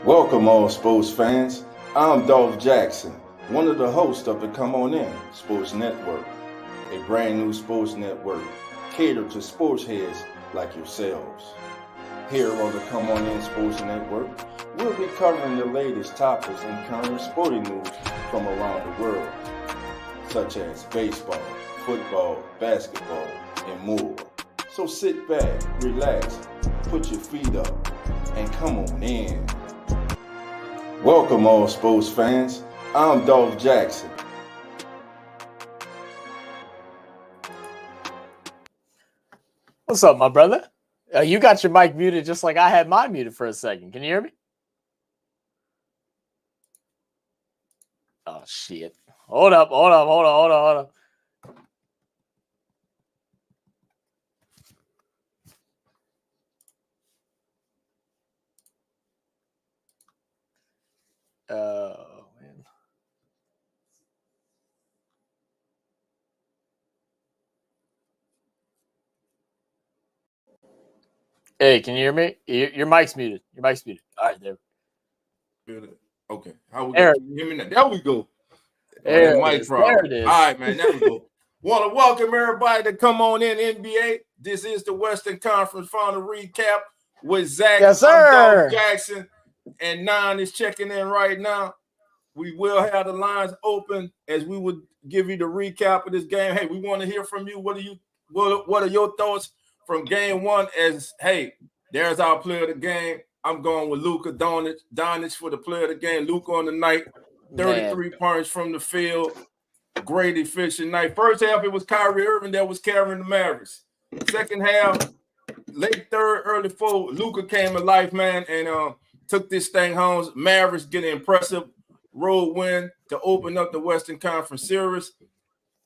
Welcome all sports fans. I'm Dolph Jackson, one of the hosts of the Come On In Sports Network, a brand new sports network catered to sports heads like yourselves. Here on the Come On In Sports Network, we'll be covering the latest topics and current sporting news from around the world, such as baseball, football, basketball, and more. So sit back, relax, put your feet up, and come on in. Welcome all sports fans. I'm Dolph Jackson. What's up, my brother? You got your mic muted just like I had mine muted for a second. Can you hear me? Oh, shit. Hold up. Oh, man. Hey, can you hear me? Your mic's muted. All right, there. Okay. How we There. go? Can you hear me now? There we go. There it mic is. problem. There it is. All right, man. There we go. Want to welcome everybody to Come On In NBA. This is the Western Conference Final Recap with Zach. Yes, I'm sir. Dolph Jackson, and Nine is checking in right now. We will have the lines open as we would give you the recap of this game. Hey, we want to hear from you. What are your thoughts from game one? As hey, there's our player of the game. I'm going with Luka Doncic for the player of the game. Luka on the night, 33 points from the field. Great efficient night. First half, it was Kyrie Irving that was carrying the Mavericks. Second half, late third, early fourth, Luka came to life, man, and took this thing home. Mavericks get an impressive road win to open up the Western Conference Series.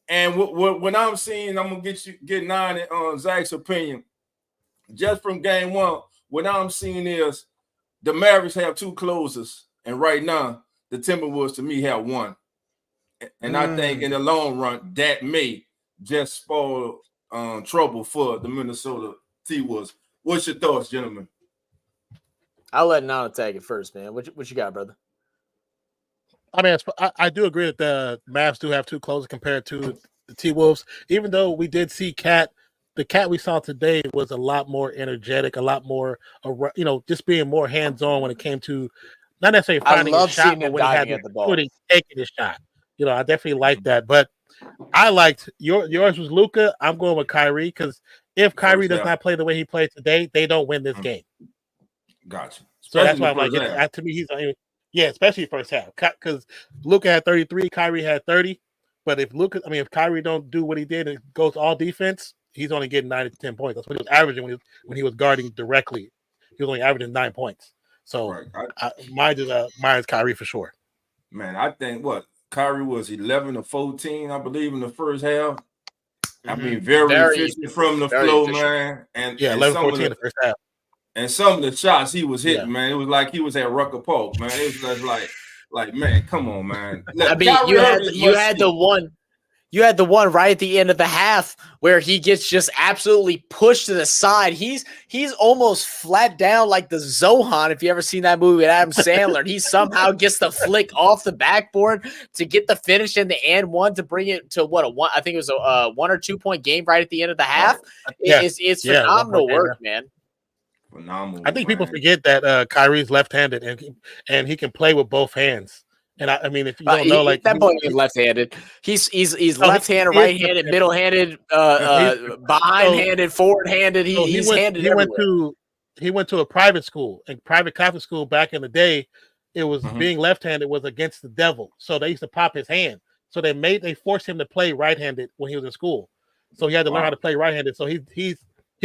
And what I'm seeing, I'm gonna get Nine on Zach's opinion. Just from game one, what I'm seeing is the Mavericks have two closers, and right now the Timberwolves to me have one. And I think in the long run that may just spoil trouble for the Minnesota T-Wolves. What's your thoughts, gentlemen? I'll let Nana tag it first, man. What you got, brother? I mean, I do agree that the Mavs do have two closers compared to the T-Wolves. Even though we did see the Cat we saw today was a lot more energetic, a lot more, just being more hands-on when it came to not necessarily finding a shot, but when he had the ball, taking his shot. I definitely like that. But I liked yours was Luka. I'm going with Kyrie because if Kyrie does not play the way he played today, they don't win this game. Gotcha. So that's why I'm like, to me, he's especially first half because Luka had 33, Kyrie had 30. But if Kyrie don't do what he did and goes all defense, he's only getting 9 to 10 points. That's what he was averaging when he was guarding directly. He was only averaging 9 points. So mine is Kyrie for sure. Man, I think Kyrie was 11 to 14, I believe, in the first half. I mean, very efficient from the floor, man. And 11 14 in the first half. And some of the shots he was hitting, man, it was like he was at Rucker Park, man. It was just like, man, come on, man. I mean, you had the one right at the end of the half where he gets just absolutely pushed to the side. He's almost flat down like the Zohan, if you ever seen that movie with Adam Sandler. He somehow gets the flick off the backboard to get the finish in the and one to bring it to I think it was a 1 or 2 point game right at the end of the half. It's phenomenal work, man. Phenomenal. I think people forget that Kyrie's left-handed and he can play with both hands. And I mean, if you don't know, that boy is left-handed. He's left-handed, right-handed, middle-handed, behind-handed, forward-handed. He's handed everywhere. He went to a private school, and private Catholic school back in the day. It was being left-handed was against the devil, so they used to pop his hand. So they forced him to play right-handed when he was in school. So he had to learn how to play right-handed. So he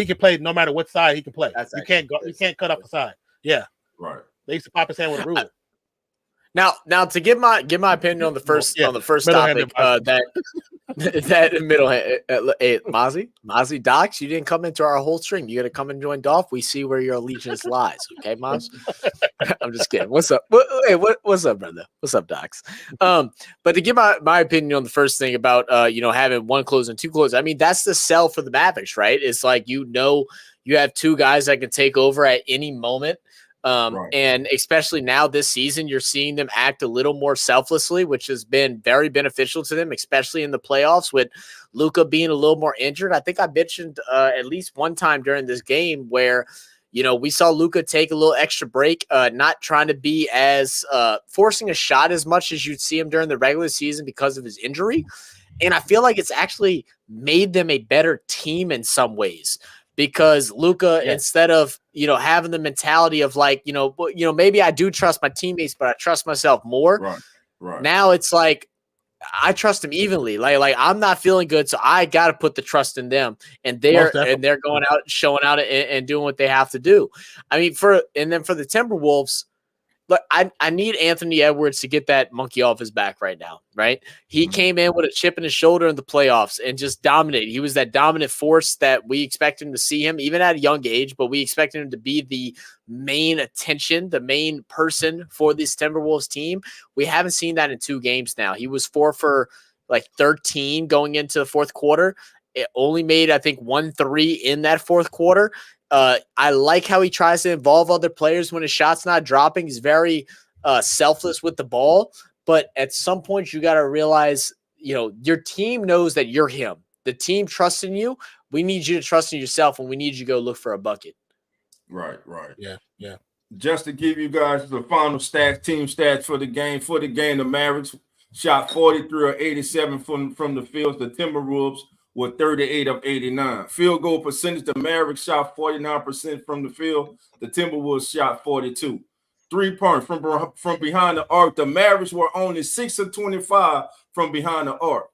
can play no matter what side he can play. You can't cut off the side. Yeah, right. They used to pop his hand with a ruler. Now to give my opinion on the first topic, that middle hand, hey, Mozzie Docs, you didn't come into our whole stream. You got to come and join Dolph. We see where your allegiance lies. Okay, Moz? I'm just kidding. What's up? What's up, brother? What's up, Docs? But to give my opinion on the first thing about having one close and two close, I mean that's the sell for the Mavericks, right? It's like you have two guys that can take over at any moment. And especially now this season, you're seeing them act a little more selflessly, which has been very beneficial to them, especially in the playoffs with Luka being a little more injured. I think I mentioned at least one time during this game where, we saw Luka take a little extra break, not trying to be as forcing a shot as much as you'd see him during the regular season because of his injury. And I feel like it's actually made them a better team in some ways. Because Luka, instead of, having the mentality of like, maybe I do trust my teammates, but I trust myself more. Right. Now it's like, I trust them evenly. Like I'm not feeling good, so I got to put the trust in them, and they're going out, showing out, and doing what they have to do. I mean, for the Timberwolves, look, I need Anthony Edwards to get that monkey off his back right now, right? He came in with a chip in his shoulder in the playoffs and just dominated. He was that dominant force that we expect him to see him, even at a young age, but we expected him to be the main attention, the main person for this Timberwolves team. We haven't seen that in 2 games now. He was 4 for like 13 going into the fourth quarter. It only made, I think, 1 3 in that fourth quarter. I like how he tries to involve other players when his shot's not dropping. He's very selfless with the ball. But at some point, you got to realize, your team knows that you're him. The team trusts in you. We need you to trust in yourself, and we need you to go look for a bucket. Right. Yeah. Just to give you guys the final stats, team stats for the game. For the game, the Mavericks shot 43 or 87 from the field. The Timberwolves were 38 of 89. Field goal percentage, the Mavericks shot 49% from the field. The Timberwolves shot 42. 3 points from behind the arc. The Mavericks were only 6 of 25 from behind the arc.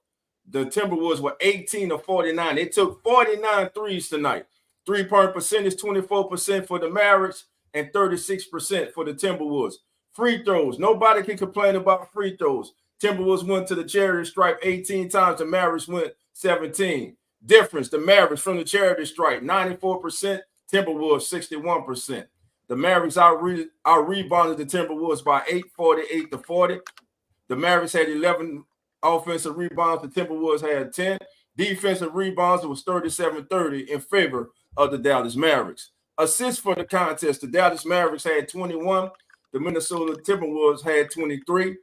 The Timberwolves were 18 of 49. They took 49 threes tonight. 3-point percentage, 24% for the Mavericks and 36% for the Timberwolves. Free throws. Nobody can complain about free throws. Timberwolves went to the charity stripe 18 times. The Mavericks went 17. Difference, the Mavericks from the charity stripe, 94%, Timberwolves 61%. The Mavericks out-rebounded the Timberwolves by 8, 48 to 40. The Mavericks had 11 offensive rebounds. The Timberwolves had 10. Defensive rebounds, it was 37-30 in favor of the Dallas Mavericks. Assists for the contest, the Dallas Mavericks had 21. The Minnesota Timberwolves had 23.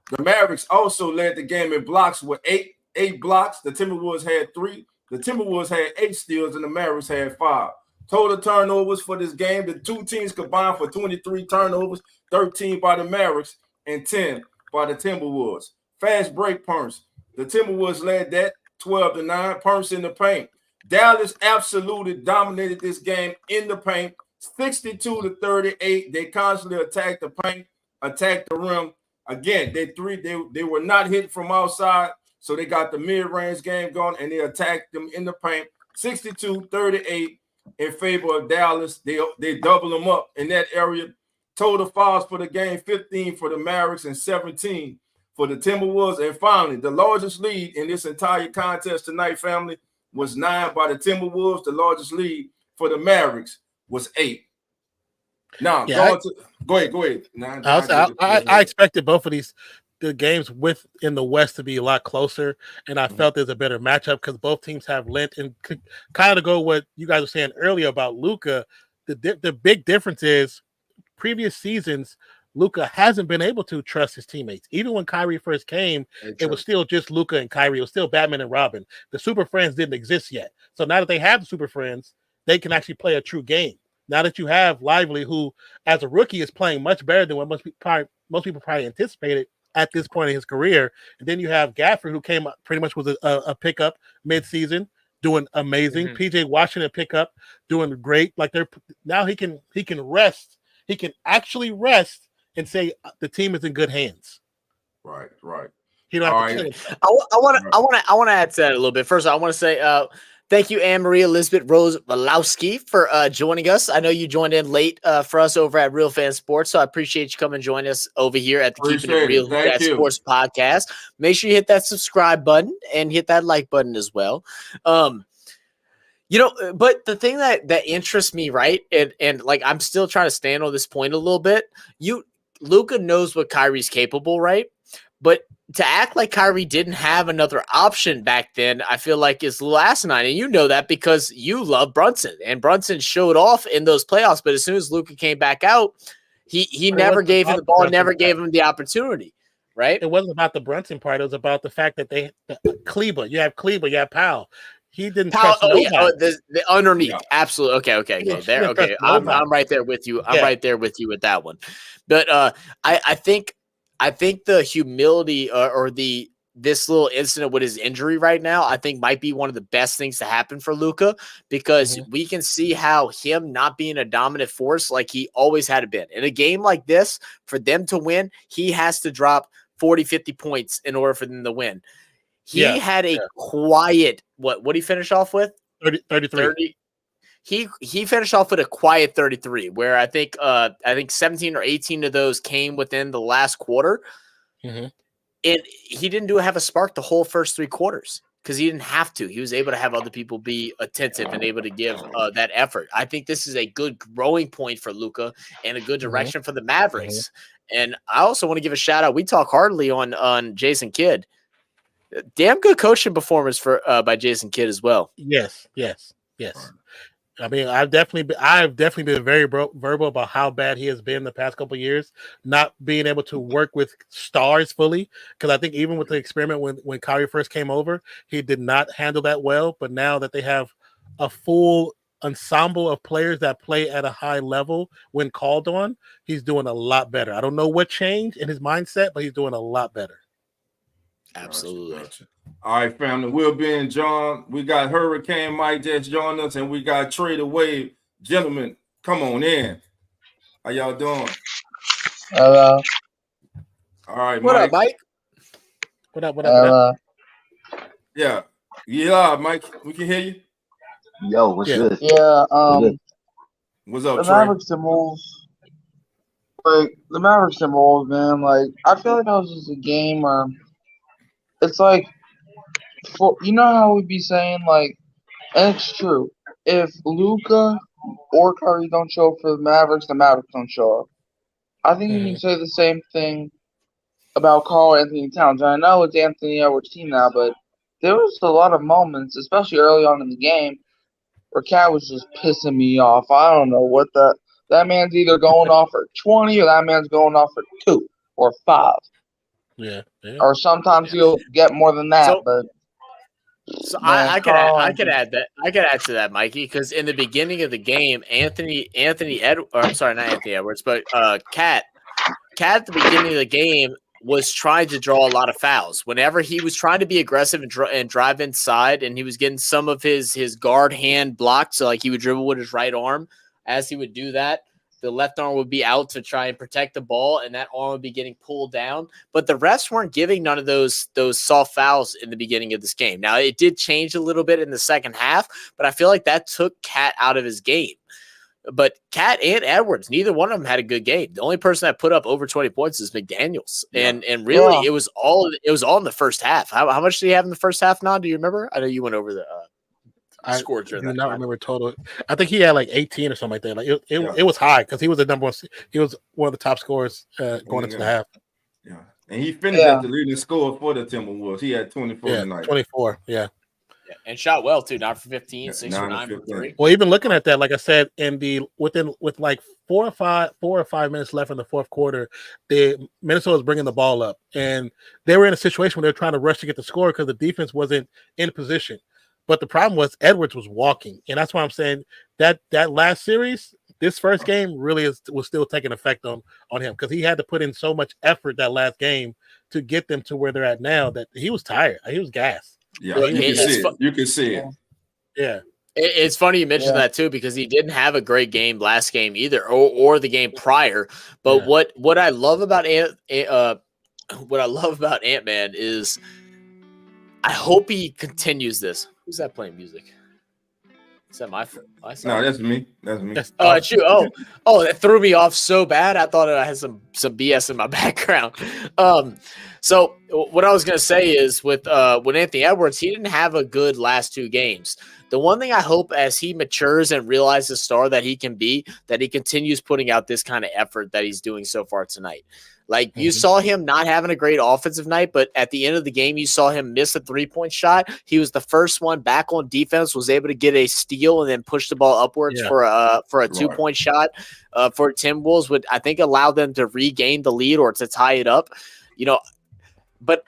The Mavericks also led the game in blocks with 8 blocks. The Timberwolves had 3. The Timberwolves had 8 steals, and the Mavericks had 5. Total turnovers for this game, the 2 teams combined for 23 turnovers, 13 by the Mavericks and 10 by the Timberwolves. Fast break punts. The Timberwolves led that 12-9. Punts in the paint. Dallas absolutely dominated this game in the paint, 62-38. They constantly attacked the paint, attacked the rim. Again, they were not hit from outside, so they got the mid-range game going, and they attacked them in the paint, 62-38 in favor of Dallas. They double them up in that area. Total fouls for the game, 15 for the Mavericks and 17 for the Timberwolves. And finally, the largest lead in this entire contest tonight, family, was 9 by the Timberwolves. The largest lead for the Mavericks was 8. Now, go ahead. I expected both of the games in the West to be a lot closer, and I felt there's a better matchup because both teams have length. And kind of go what you guys were saying earlier about Luka, the big difference is previous seasons, Luka hasn't been able to trust his teammates. Even when Kyrie first came, it was still just Luka and Kyrie. It was still Batman and Robin. The Super Friends didn't exist yet. So now that they have the Super Friends, they can actually play a true game. Now that you have Lively, who as a rookie is playing much better than what most people probably anticipated at this point in his career, and then you have Gafford, who came up pretty much was a pickup mid-season, doing amazing. PJ Washington pickup, doing great. Like now he can rest. He can actually rest and say the team is in good hands. Right. He don't have to kill him. I want to add to that a little bit. First, I want to say thank you, Anne-Marie Elizabeth Rose Walowski, for joining us. I know you joined in late for us over at Real Fan Sports, so I appreciate you coming and joining us over here at the Keeping It Real Sports podcast. Make sure you hit that subscribe button and hit that like button as well. But the thing that interests me, right, and like I'm still trying to stand on this point a little bit. Luka knows what Kyrie's capable, right? But to act like Kyrie didn't have another option back then, I feel like is a little asinine. And you know that because you love Brunson. And Brunson showed off in those playoffs. But as soon as Luka came back out, he never gave him the ball, never gave him the opportunity. Right? It wasn't about the Brunson part. It was about the fact that Kleber. You have Kleber, you have Powell. He didn't trust nobody. The underneath. Yeah. Absolutely. Okay. There. Okay. I'm right there with you. I'm right there with you with that one. But I think the humility or this little incident with his injury right now, I think might be one of the best things to happen for Luka, because we can see how him not being a dominant force like he always had been. In a game like this, for them to win, he has to drop 40, 50 points in order for them to win. He had a quiet, what did he finish off with? 33. 30. He finished off with a quiet 33, where I think 17 or 18 of those came within the last quarter. And he didn't have a spark the whole first 3 quarters because he didn't have to. He was able to have other people be attentive and able to give that effort. I think this is a good growing point for Luka and a good direction for the Mavericks. And I also want to give a shout out. We talk hardly on Jason Kidd. Damn good coaching performance for by Jason Kidd as well. Yes. I mean, I've definitely been very verbal about how bad he has been the past couple of years, not being able to work with stars fully. Because I think even with the experiment when Kyrie first came over, he did not handle that well. But now that they have a full ensemble of players that play at a high level when called on, he's doing a lot better. I don't know what changed in his mindset, but he's doing a lot better. Absolutely. Gotcha. All right, family. We'll be in John. We got Hurricane Mike just joined us, and we got Trader Wave. Gentlemen, come on in. How y'all doing? Hello. All right, what Mike. Up, Mike? What up? Yeah. Yeah, Mike. We can hear you. Yo, what's good? Yeah. What's up, the Trey? Mavericks and Wolves. Like the Mavericks and Wolves, man. Like I feel like that was just a game where it's like, you know how we'd be saying, like, and it's true. If Luka or Curry don't show up for the Mavericks don't show up. I think you can say the same thing about Karl Anthony Towns. I know it's Anthony Edwards' team now, but there was a lot of moments, especially early on in the game, where Cat was just pissing me off. I don't know what that man's either going off for 20 or that man's going off for 2 or 5. Yeah. Or sometimes he'll get more than that, So I could add to that, Mikey, because in the beginning of the game, not Anthony Edwards, but Cat at the beginning of the game was trying to draw a lot of fouls. Whenever he was trying to be aggressive and drive inside, and he was getting some of his guard hand blocked, so like he would dribble with his right arm. As he would do that, the left arm would be out to try and protect the ball, and that arm would be getting pulled down. But the refs weren't giving none of those soft fouls in the beginning of this game. Now, it did change a little bit in the second half, but I feel like that took Cat out of his game. But Cat and Edwards, neither one of them had a good game. The only person that put up over 20 points is McDaniels. Yeah. And really, it was all in the first half. How much did he have in the first half, Nan? Do you remember? I know you went over the score during that. I do not remember total. I think he had like 18 or something like that. Like it was high because he was the number one. He was one of the top scorers going into the half. Yeah, and he finished at the leading scorer for the Timberwolves. He had 24 tonight. 24. Yeah. And shot well too, 9 for 15, 6 for 9 for 3. Well, even looking at that, like I said, with like 4 or 5 minutes left in the fourth quarter, Minnesota was bringing the ball up, and they were in a situation where they were trying to rush to get the score because the defense wasn't in position. But the problem was Edwards was walking, and that's why I'm saying that last series, this first game really was still taking effect on him because he had to put in so much effort that last game to get them to where they're at now that he was tired, he was gassed. Yeah, you can see it. Yeah. It's funny you mentioned that too, because he didn't have a great game last game either, or the game prior. But what I love about Ant-Man is I hope he continues this. Who's that playing music? Is that my phone? No, that's me. Oh, it's you. Oh, that threw me off so bad. I thought I had some BS in my background. So what I was gonna say is with Anthony Edwards, he didn't have a good last 2 games. The one thing I hope as he matures and realizes the star that he can be, that he continues putting out this kind of effort that he's doing so far tonight. Like you saw him not having a great offensive night, but at the end of the game, you saw him miss a 3-point shot. He was the first one back on defense, was able to get a steal and then push the ball upwards for a 2-point shot for Timberwolves, would I think allow them to regain the lead or to tie it up. But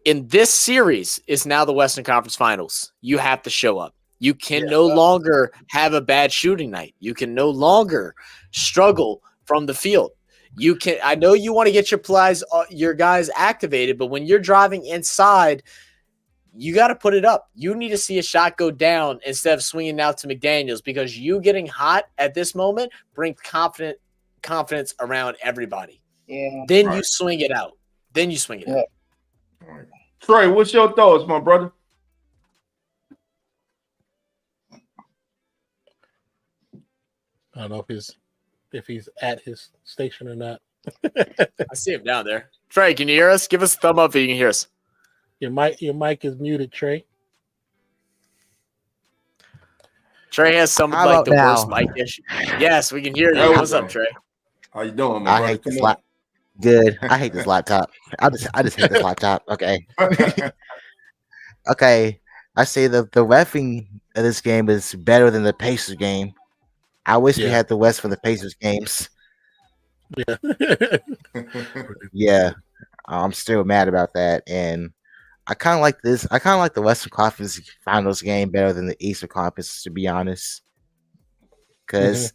in this series is now the Western Conference Finals. You have to show up. You can no longer have a bad shooting night. You can no longer struggle from the field. You can. I know you want to get your guys activated, but when you're driving inside, you got to put it up. You need to see a shot go down instead of swinging out to McDaniels, because you getting hot at this moment brings confidence around everybody. Yeah. Then you swing it out. Out. All right. Trey, what's your thoughts, my brother? I don't know if he's at his station or not. I see him down there. Trey, can you hear us? Give us a thumb up if you can hear us. Your mic is muted, Trey. Trey has some like the worst mic issue. Yes, we can hear you. What's up, Trey? How you doing, my brother? I hate this laptop. Good. I hate this laptop. I just hate this laptop. Okay. Okay. I say the reffing of this game is better than the Pacers game. I wish we had the West for the Pacers games. Yeah. Yeah. I'm still mad about that. And I kind of like this. I kind of like the Western Conference Finals game better than the Eastern Conference, to be honest. Because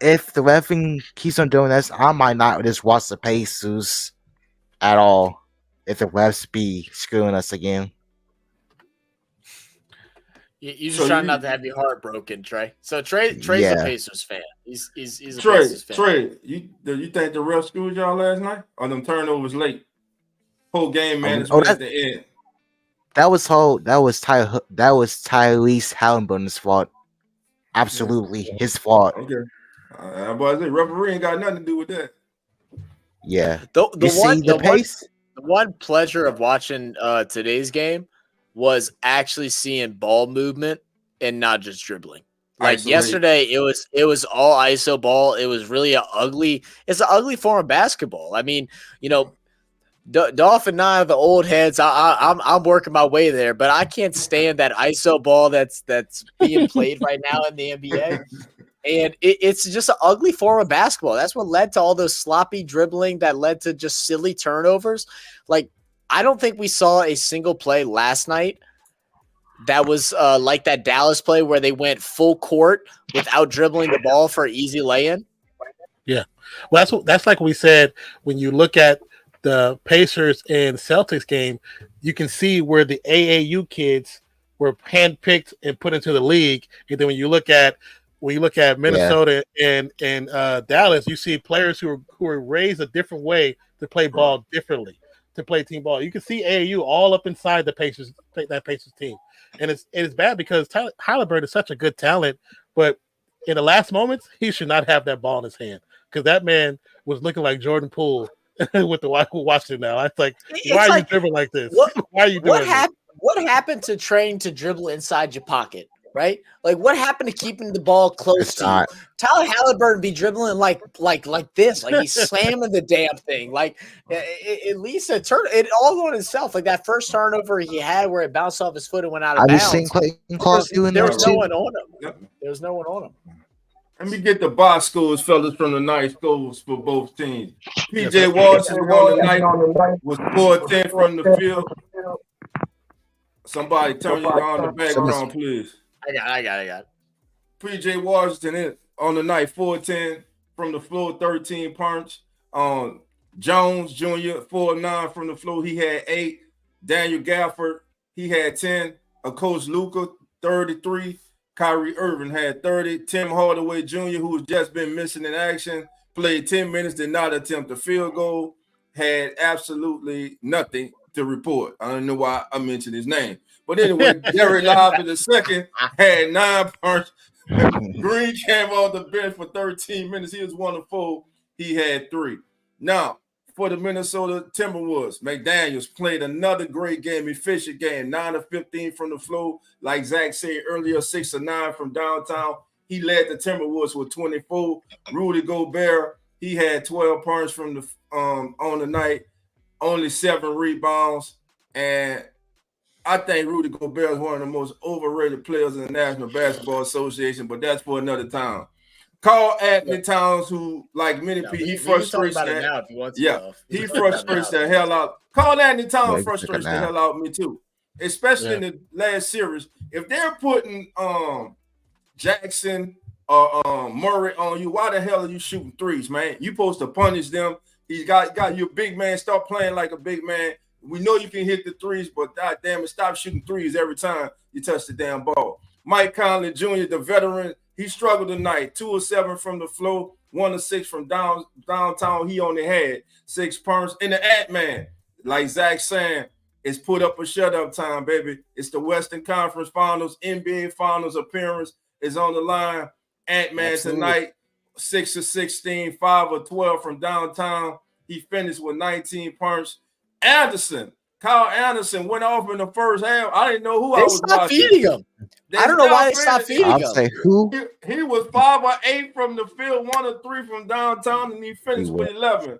if the reffing keeps on doing this, I might not just watch the Pacers at all if the refs be screwing us again. You just trying not to have your heart broken, Trey. So Trey's a Pacers fan. He's a Pacers fan. Trey, you think the refs screwed y'all last night? Or them turnovers late? Whole game management at the end. That was Tyrese Halliburton's fault. Absolutely his fault. Okay. But the referee ain't got nothing to do with that. Yeah. The one pleasure of watching today's game was actually seeing ball movement and not just dribbling. Like yesterday, it was all ISO ball. It was really it's an ugly form of basketball. I mean, Dolph and I are the old heads. I'm working my way there, but I can't stand that ISO ball that's being played right now in the NBA. And it's just an ugly form of basketball. That's what led to all those sloppy dribbling that led to just silly turnovers. Like, I don't think we saw a single play last night that was like that Dallas play where they went full court without dribbling the ball for an easy lay-in. Yeah. Well, that's like we said, when you look at the Pacers and Celtics game, you can see where the AAU kids were handpicked and put into the league. And then when you look at Minnesota and Dallas, you see players who are raised a different way to play ball differently, to play team ball. You can see AAU all up inside the Pacers team, and it's bad because Halliburton is such a good talent, but in the last moments he should not have that ball in his hand, because that man was looking like Jordan Poole with the Washington now. I was like, why are you dribbling like this? Why are you doing this? What happened to training to dribble inside your pocket? Right? Like, what happened to keeping the ball close to you? Tyler Halliburton be dribbling like this, like he's slamming the damn thing. Like, at least it all on himself. Like that first turnover he had where it bounced off his foot and went out of bounds. I've seen Clayton Clark doing that too. There was no one on him. Yep. There was no one on him. Let me get the box scores, fellas, from the night scores for both teams. PJ Washington on the night was 4-10 from the field. Somebody turn you on the background, please. I got it. PJ Washington on the night, 4-10 from the floor, 13 punch. Jones Jr., 4-9 from the floor. He had 8. Daniel Gafford, he had 10. Coach Luka, 33. Kyrie Irving had 30. Tim Hardaway Jr., who's just been missing in action, played 10 minutes, did not attempt a field goal, had absolutely nothing to report. I don't know why I mentioned his name. But anyway, Derek Lively II had 9 punch. Green came off the bench for 13 minutes. He was 1 of 4. He had 3. Now, for the Minnesota Timberwolves, McDaniels played another great game, efficient game, 9 of 15 from the floor. Like Zach said earlier, 6 of 9 from downtown. He led the Timberwolves with 24. Rudy Gobert He had 12 points from the on the night, only 7 rebounds, and I think Rudy Gobert is one of the most overrated players in the National Basketball Association, but that's for another time. Carl Anthony Towns, who, like many people, he frustrates about it now if you want to. Yeah, he frustrates the hell out. Carl Anthony Towns frustrates the hell out of me too, especially in the last series. If they're putting Jackson or Murray on you, why the hell are you shooting threes, man? You supposed to punish them. He's got your big man. Start playing like a big man. We know you can hit the threes, but god damn it, stop shooting threes every time you touch the damn ball. Mike Conley Jr., the veteran, he struggled tonight. 2 of 7 from the floor, 1 of 6 from downtown. He only had 6 points. And the Ant-Man, like Zach saying, it's put up or shut up time, baby. It's the Western Conference Finals, NBA Finals appearance is on the line. Ant-Man tonight, 6 of 16, 5 of 12 from downtown. He finished with 19 points. Kyle Anderson went off in the first half. I didn't know who I was watching. Feeding him. I don't know why they stopped feeding him. I'll say who? He was 5 or 8 from the field, 1 or 3 from downtown, and he finished with 11.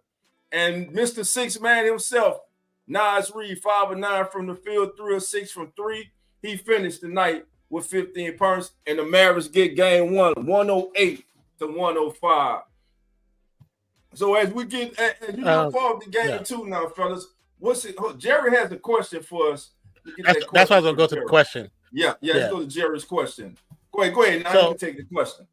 And Mr. Six Man himself, Nas Reed, 5 or 9 from the field, 3 or 6 from 3. He finished the night with 15 points, and the Mavericks get game 1, 108 to 105. So as we get, as you look forward to game 2 now, fellas. Jerry has a question for us. That's why I was gonna go to the question. Yeah. Let's go to Jerry's question. Go ahead. Now you can take the question.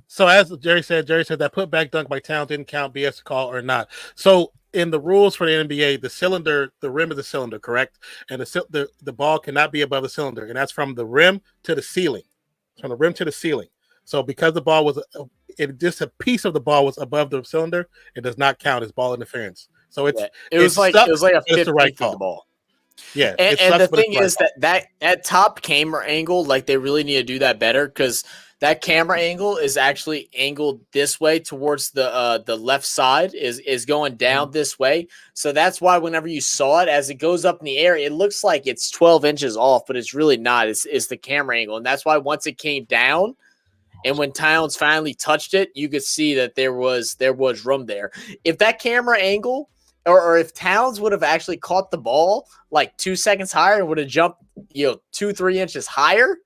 So as Jerry said that putback dunk by Towns didn't count, BS call or not. So in the rules for the NBA, the rim is a cylinder, correct? And the ball cannot be above the cylinder, and that's from the rim to the ceiling. From the rim to the ceiling. So because the ball was just a piece of the ball was above the cylinder, it does not count as ball interference. So it was like a 50th of the ball. Yeah, and the thing is that top camera angle, like they really need to do that better because that camera angle is actually angled this way towards the left side is going down this way. So that's why whenever you saw it as it goes up in the air, it looks like it's 12 inches off, but it's really not. It's the camera angle, and that's why once it came down. And when Towns finally touched it, you could see that there was room there. If that camera angle or if Towns would have actually caught the ball like 2 seconds higher and would have jumped, 2-3 inches higher,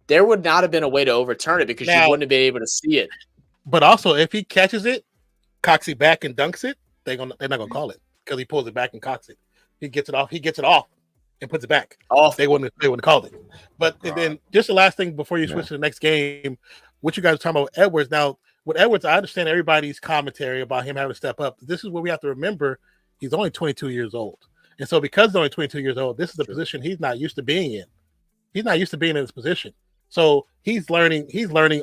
there would not have been a way to overturn it because you wouldn't have been able to see it. But also, if he catches it, cocks it back and dunks it, they're not gonna call it because he pulls it back and cocks it. He gets it off and puts it back. They wouldn't call it. But then just the last thing before you switch to the next game, what you guys are talking about with Edwards. Now, with Edwards, I understand everybody's commentary about him having to step up. This is what we have to remember. He's only 22 years old. And so because he's only 22 years old, this is a position he's not used to being in. He's not used to being in this position. So he's learning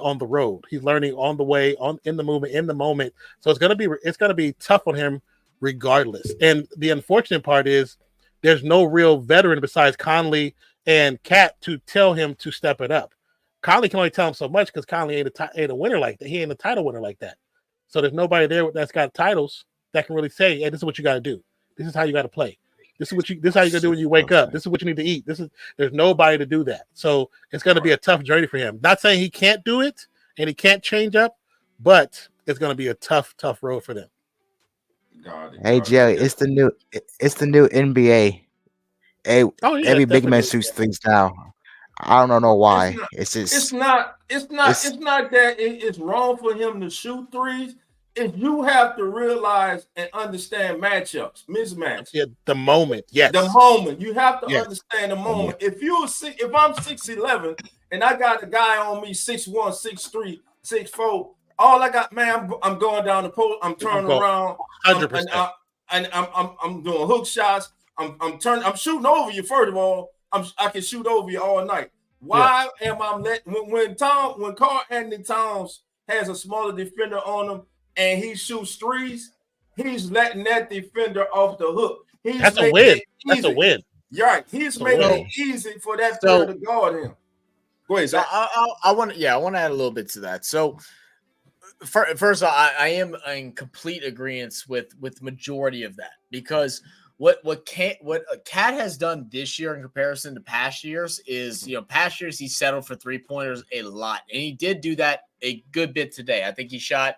on the road. He's learning on the way, in the movement, in the moment. So it's gonna be tough on him regardless. And the unfortunate part is there's no real veteran besides Conley and Cat to tell him to step it up. Conley can only tell him so much because Conley ain't a winner like that. He ain't a title winner like that. So there's nobody there that's got titles that can really say, "Hey, this is what you got to do. This is how you got to play. This is how you gonna do when you wake up. This is what you need to eat." There's nobody to do that. So it's going to be a tough journey for him. Not saying he can't do it and he can't change up, but it's going to be a tough road for them. Hey Jerry, it's the new NBA. Hey, every big man shoots things now. I don't know why. It's not that it's wrong for him to shoot threes. If you have to realize and understand matchups, mismatch. Yeah, the moment. Yes. The moment. You have to understand the moment. If I'm 6'11" and I got a guy on me 6'1", 6'3", 6'4", all I got, man, I'm going down the post, I'm turning around, 100%. And I'm doing hook shots. I'm shooting over you. First of all, I can shoot over you all night. Why am I letting when Karl Anthony Towns has a smaller defender on him and he shoots threes, he's letting that defender off the hook. That's a win. That's a win. You're right. He's making it easy for that player to guard him. Go ahead, Zach. I want to add a little bit to that. So first of all, I am in complete agreement with majority of that because what Cat has done this year in comparison to past years is, past years he settled for 3-pointers a lot, and he did do that a good bit today. I think he shot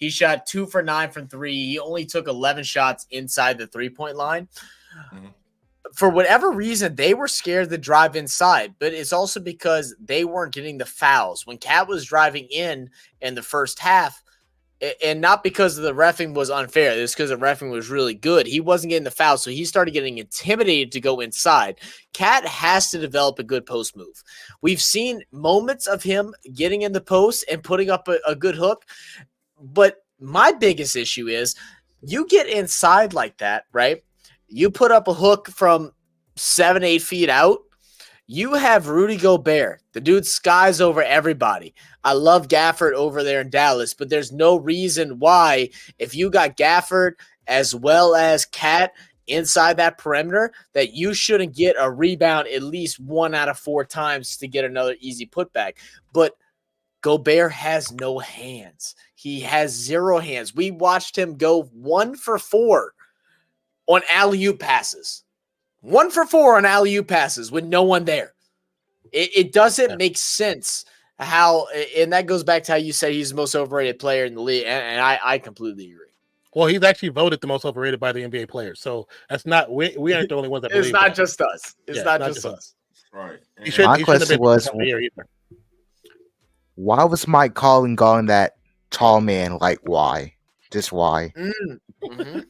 He shot 2 for 9 from 3. He only took 11 shots inside the 3-point line. Mm-hmm. For whatever reason, they were scared to drive inside, but it's also because they weren't getting the fouls. When Cat was driving in the first half, and not because the reffing was unfair, it's because the reffing was really good. He wasn't getting the foul, so he started getting intimidated to go inside. Cat has to develop a good post move. We've seen moments of him getting in the post and putting up a good hook, but my biggest issue is you get inside like that, right? You put up a hook from 7-8 feet out. You have Rudy Gobert. The dude skies over everybody. I love Gafford over there in Dallas, but there's no reason why, if you got Gafford as well as Cat inside that perimeter, that you shouldn't get a rebound at least 1 out of 4 times to get another easy putback. But Gobert has no hands. He has 0 hands. We watched him go 1 for 4 on alley-oop passes. 1 for 4 on alley-oop passes with no one there. It doesn't make sense how, and that goes back to how you said he's the most overrated player in the league, and I completely agree. Well, he's actually voted the most overrated by the NBA players, so that's not we aren't the only ones that believe it's not that. just us. It's not just us. Right. My question was, why was Mike calling that tall man? Like, why? Just why? Mm-hmm.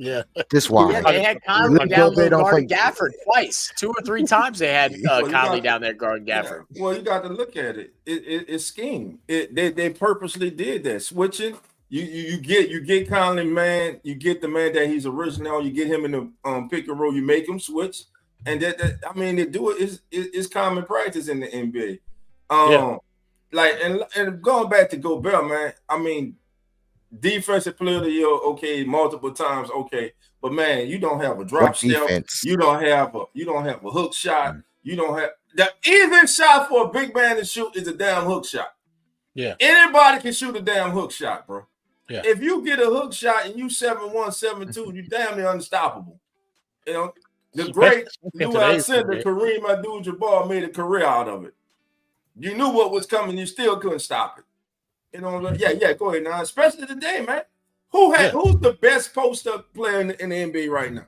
Yeah. Just why? Yeah, they had Conley down there guarding Gafford twice. 2 or 3 times they had Conley down there guarding Gafford. Yeah. Well, you got to look at it. It's scheme. They purposely did that. Switching. You get Conley, man. You get the man that he's original. You get him in the pick and roll. You make him switch, and that I mean, they do it. It's common practice in the NBA. Like and going back to Gobert, man. I mean, defensive player of the year, okay, multiple times, okay, but man, you don't have a drop step. You don't have a hook shot. You don't have the easiest shot for a big man to shoot is a damn hook shot. Yeah, anybody can shoot a damn hook shot, bro. Yeah, if you get a hook shot and you 7'1", 7'2", you damn near unstoppable. You know, the great Kareem Abdul-Jabbar made a career out of it. You knew what was coming, you still couldn't stop it. You know, yeah. Go ahead now. Especially today, man. Who's the best post-up player in the NBA right now?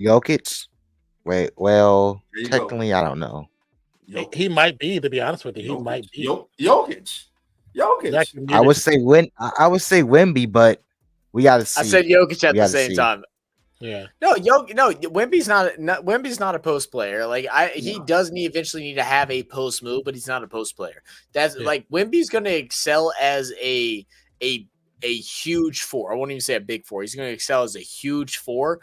Jokic. Wait, well, technically, I don't know. He might be, to be honest with you. He might be. Jokic. I would say Wemby, but we got to see. I said Jokic at the same time. Yeah. No, Wemby's not a post player. Like he does eventually need to have a post move, but he's not a post player. That's like Wemby's going to excel as a huge 4. I won't even say a big 4. He's going to excel as a huge 4.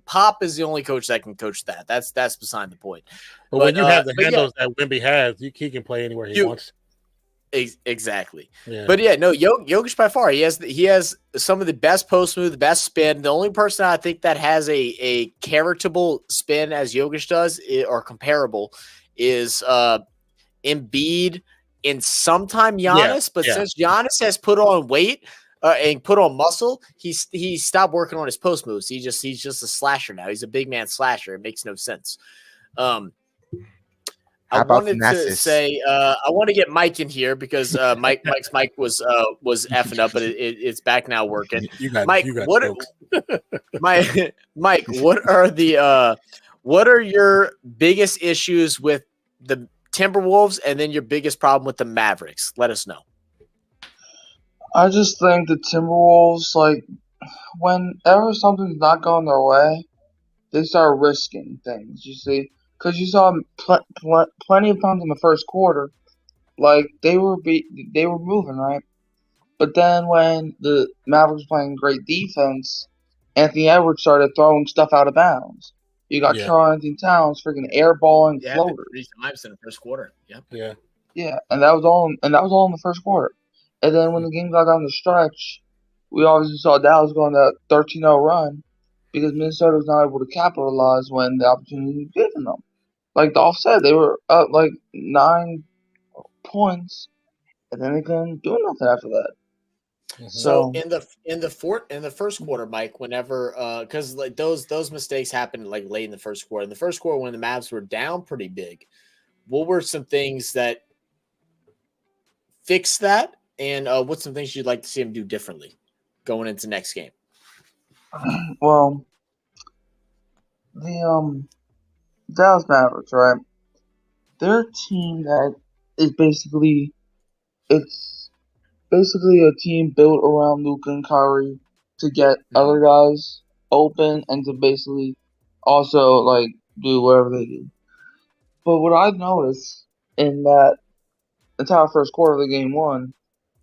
Pop is the only coach that can coach that. That's beside the point. But when you have the handles that Wemby has, he can play anywhere he wants. Exactly. Yeah. But Jokic by far, he has some of the best post move, the best spin. The only person I think that has a characterable spin as Jokic does or comparable is Embiid and sometime Giannis. Since Giannis has put on weight and put on muscle, he stopped working on his post moves. He's just a slasher now. He's a big man slasher. It makes no sense. I wanted to say I want to get Mike in here because Mike's mic was effing up, but it's back now working. Mike, what are your biggest issues with the Timberwolves, and then your biggest problem with the Mavericks? Let us know. I just think the Timberwolves, like, whenever something's not going their way, they start risking things. You see. Because you saw plenty of times in the first quarter, like they were moving, right? But then when the Mavericks were playing great defense, Anthony Edwards started throwing stuff out of bounds. You got Karl Anthony Towns freaking airballing floaters 3 times in the first quarter. Yeah, and that was all in the first quarter. And then when the game got down the stretch, we obviously saw Dallas go on that 13-0 run because Minnesota was not able to capitalize when the opportunity was given them. Like Dolph said, they were up like 9 points, and then they couldn't do nothing after that. So in the first quarter, Mike, whenever because like those mistakes happened like late in the first quarter. In the first quarter, when the Mavs were down pretty big, what were some things that fixed that? and what's some things you'd like to see him do differently going into next game? Well, the Dallas Mavericks, right? They're a team that is basically it's basically a team built around Luka and Kyrie to get other guys open and to basically also like do whatever they do. But what I've noticed in that entire first quarter of the game one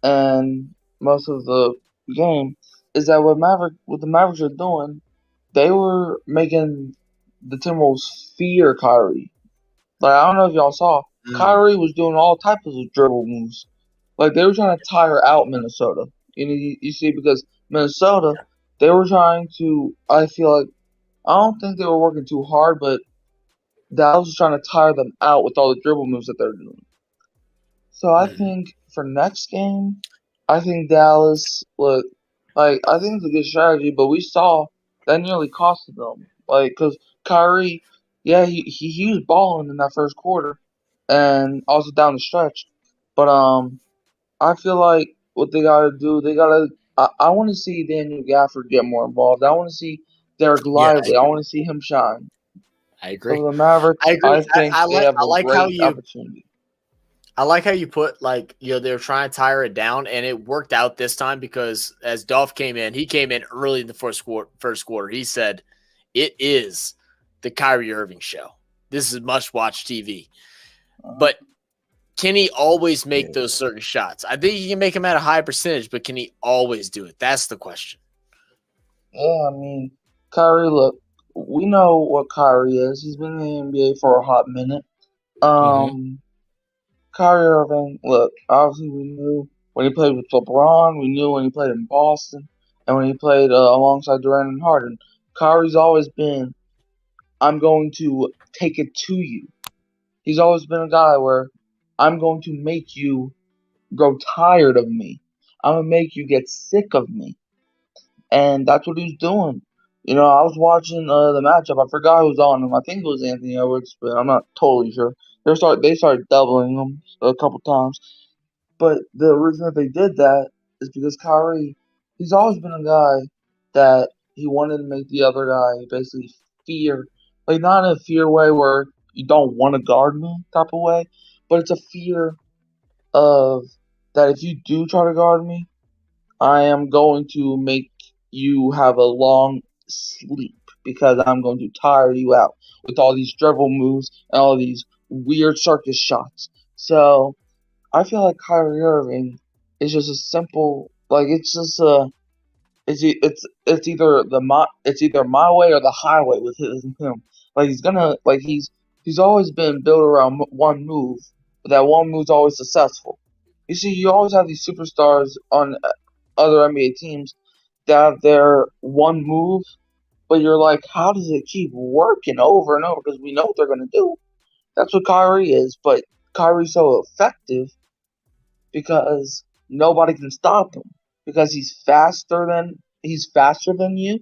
and most of the game is that what the Mavericks are doing, they were making the Timberwolves fear Kyrie. Like I don't know if y'all saw, Kyrie was doing all types of dribble moves. Like they were trying to tire out Minnesota. You see, because Minnesota, they were trying to. I feel like I don't think they were working too hard, but Dallas was trying to tire them out with all the dribble moves that they're doing. So I think for next game, I think Dallas look like I think it's a good strategy, but we saw that nearly costed them. Like because Kyrie, yeah, he was balling in that first quarter, and also down the stretch. But I feel like what they gotta do, they gotta. I want to see Daniel Gafford get more involved. I want to see Derek Lively. I want to see him shine. I agree. So the Mavericks, I agree. I think they have a great opportunity. I like how you put they were trying to tire it down, and it worked out this time because as Dolph came in, he came in early in the first quarter. He said, "It is the Kyrie Irving show. This is must-watch TV." But can he always make those certain shots? I think he can make them at a high percentage, but can he always do it? That's the question. Yeah, I mean, Kyrie, look, we know what Kyrie is. He's been in the NBA for a hot minute. Kyrie Irving, look, obviously we knew when he played with LeBron, we knew when he played in Boston, and when he played alongside Durant and Harden. Kyrie's always been, I'm going to take it to you. He's always been a guy where I'm going to make you grow tired of me. I'm going to make you get sick of me. And that's what he's doing. You know, I was watching the matchup. I forgot who was on him. I think it was Anthony Edwards, but I'm not totally sure. They started doubling him a couple times. But the reason that they did that is because Kyrie, he's always been a guy that he wanted to make the other guy basically fear. Like, not in a fear way where you don't want to guard me type of way, but it's a fear of that if you do try to guard me, I am going to make you have a long sleep because I'm going to tire you out with all these dribble moves and all these weird circus shots. So I feel like Kyrie Irving is just a simple it's just it's either my way or the highway with him. Like he's always been built around one move, but that one move's always successful. You see, you always have these superstars on other NBA teams that have their one move, but you're like, how does it keep working over and over? Because we know what they're gonna do. That's what Kyrie is, but Kyrie's so effective because nobody can stop him. Because he's faster than you,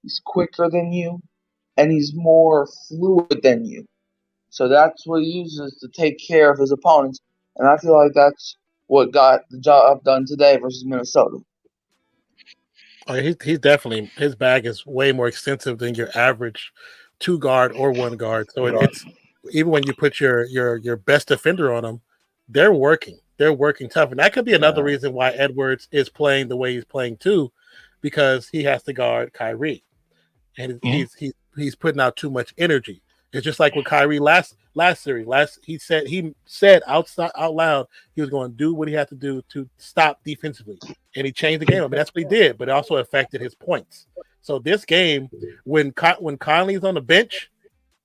he's quicker than you, and he's more fluid than you. So that's what he uses to take care of his opponents, and I feel like that's what got the job done today versus Minnesota. Oh, he's definitely, his bag is way more extensive than your average 2 guard or 1 guard. So it's even when you put your best defender on him, they're working tough, and that could be another reason why Edwards is playing the way he's playing too, because he has to guard Kyrie, and he's putting out too much energy. It's just like with Kyrie last series. He said out loud he was going to do what he had to do to stop defensively, and he changed the game. I mean, that's what he did, but it also affected his points. So this game, when Conley's on the bench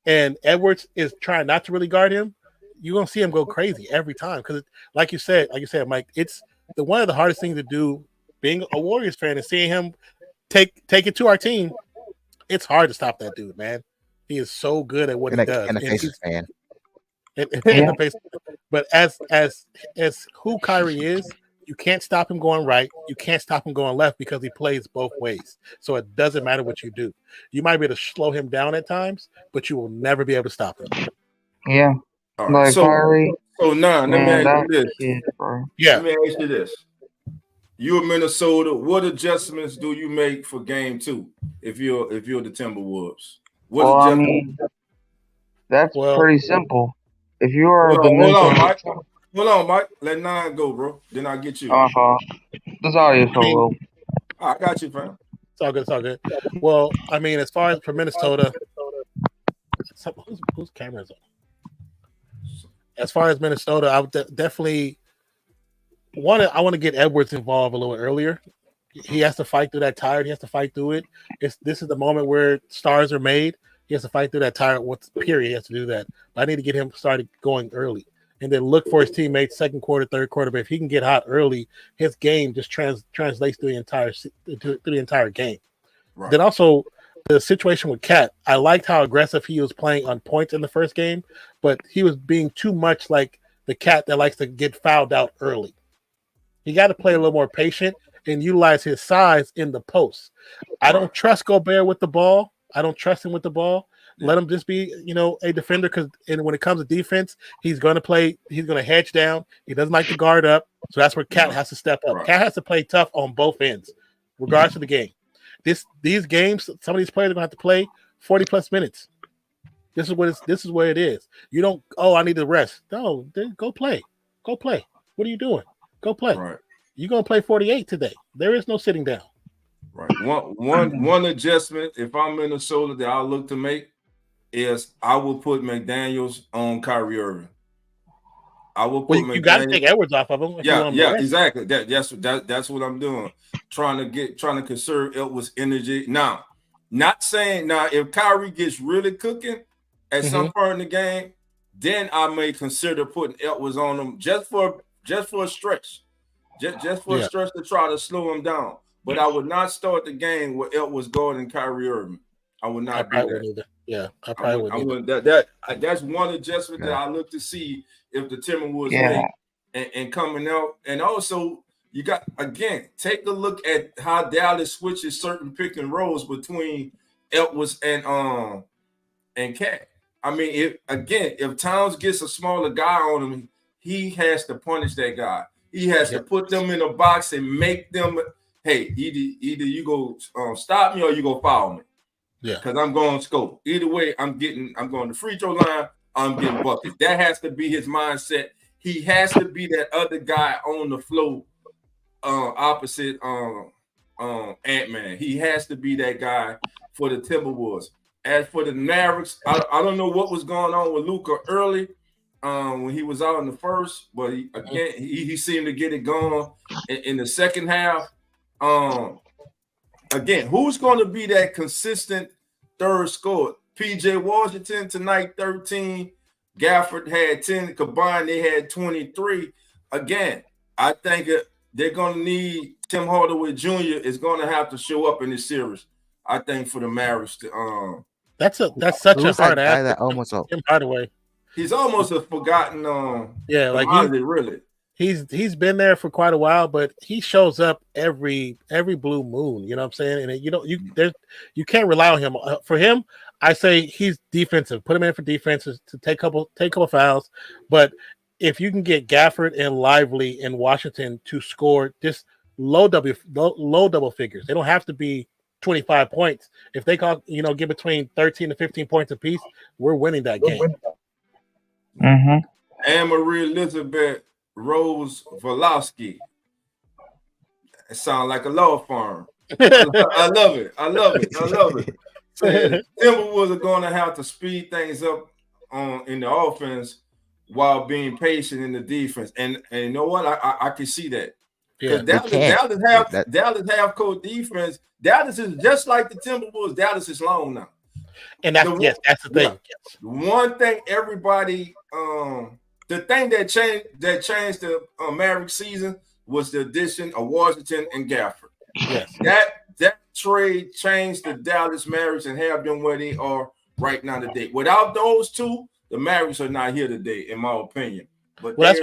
and Edwards is trying not to really guard him, you're gonna see him go crazy every time. Because, like you said, Mike, it's one of the hardest things to do. Being a Warriors fan and seeing him take it to our team, it's hard to stop that dude, man. He is so good at what he does. And a Pacers fan. But as who Kyrie is, you can't stop him going right. You can't stop him going left because he plays both ways. So it doesn't matter what you do. You might be able to slow him down at times, but you will never be able to stop him. Yeah. Like Kyrie. So let me ask you this. Yeah. Let me ask you this. you're Minnesota. What adjustments do you make for game 2 if you're the Timberwolves? What Well, I adjustments? mean, that's pretty simple. If you are the hold on, Minnesota, Mike. Hold on, Mike. Let 9 go, bro. Then I'll get you. That's all you for. I got you, fam. It's all good. It's all good. Well, I mean, as far as for Minnesota, whose camera is on? As far as Minnesota, I would definitely I want to get Edwards involved a little earlier. He has to fight through that tired. He has to fight through it. This is the moment where stars are made. He has to fight through that tired. Period. He has to do that. But I need to get him started going early, and then look for his teammates second quarter, third quarter. But if he can get hot early, his game just translates through the entire game. Right. Then also the situation with Cat. I liked how aggressive he was playing on points in the first game, but he was being too much like the Cat that likes to get fouled out early. He got to play a little more patient and utilize his size in the post. I don't trust Gobert with the ball. I don't trust him with the ball. Let him just be, a defender. And when it comes to defense, he's going to hedge down. He doesn't like to guard up. So that's where Cat has to step up. Cat has to play tough on both ends, regardless of the game. These games, some of these players are going to have to play 40 plus minutes. This is where it is. You don't, I need to rest. No, then go play. Go play. What are you doing? Go play. Right. You're going to play 48 today. There is no sitting down. Right. One adjustment, if I'm Minnesota, that I'll look to make is I will put McDaniels on Kyrie Irving. I will put you got to take Edwards off of him. Yeah, exactly. That's what I'm doing. Trying to conserve Edwards' energy. Now, not saying if Kyrie gets really cooking at some part in the game, then I may consider putting Edwards on him just for a stretch. Just for a stretch to try to slow him down. But I would not start the game with Edwards guarding Kyrie Irving. I would not do that. Yeah, I probably wouldn't. That's one adjustment that I look to see if the Timberwolves make and coming out. And also, you got, again, take a look at how Dallas switches certain pick and rolls between Edwards and Cat. I mean, if Towns gets a smaller guy on him, he has to punish that guy. He has to put them in a box and make them, hey, either you go stop me or you go foul me. Yeah. Because I'm going to score. Either way, I'm going to free throw line, I'm getting buckets. That has to be his mindset. He has to be that other guy on the floor opposite Ant-Man. He has to be that guy for the Timberwolves. As for the Mavericks, I don't know what was going on with Luka early. When he was out in the first, but he seemed to get it going in the second half. Again, who's going to be that consistent third scorer? PJ Washington tonight, 13. Gafford had 10 combined. They had 23. Again, I think they're going to need Tim Hardaway Jr. is going to have to show up in this series. I think for the Mavericks to that's such a hard guy that almost Tim Hardaway. He's almost a forgotten. Really. He's been there for quite a while, but he shows up every blue moon. You know what I'm saying? And you can't rely on him. For him, I say he's defensive. Put him in for defenses to take a couple fouls. But if you can get Gafford and Lively in Washington to score just low double figures, they don't have to be 25 points. If they get between 13 to 15 points apiece, we're winning that game. Anne Marie Elizabeth Rose Volosky. It sounds like a law firm. I love it. So, Timberwolves are going to have to speed things up in the offense while being patient in the defense. And you know what? I can see that. Yeah, Dallas half court defense. Dallas is just like the Timberwolves. Dallas is long now. And that's the thing. Yeah. One thing everybody the thing that changed the Mavericks season was the addition of Washington and Gafford. Yes. That trade changed the Dallas Mavericks and have them where they are right now today. Without those two, the Mavericks are not here today, in my opinion. But that's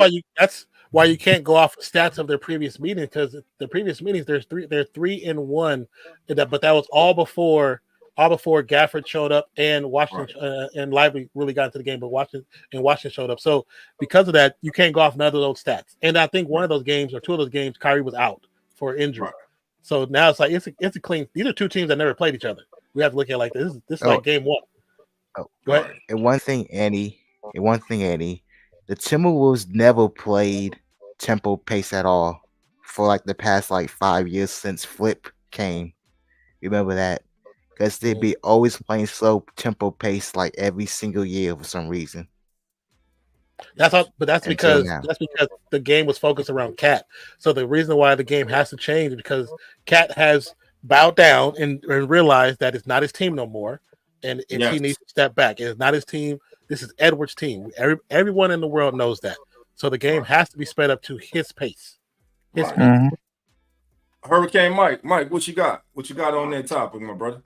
why you can't go off stats of their previous meeting, because the previous meetings they're 3-1, but that was all before Gafford showed up and Washington and Lively really got into the game, but Washington showed up. So because of that, you can't go off none of those stats. And I think one of those games or two of those games, Kyrie was out for injury. Right. So now it's like it's a clean. These are two teams that never played each other. We have to look at it like this. This is like game one. Oh, go ahead. Right. And one thing, Andy, the Timberwolves never played tempo pace at all for like the past 5 years since Flip came. Remember that? Because they'd be always playing slow tempo pace like every single year for some reason. That's because now. the game was focused around Cat. So the reason why the game has to change is because Cat has bowed down and realized that it's not his team no more, and he needs to step back. It's not his team. This is Edwards' team. Everyone in the world knows that. So the game has to be sped up to his pace. Hurricane Mike, what you got? What you got on that topic, my brother?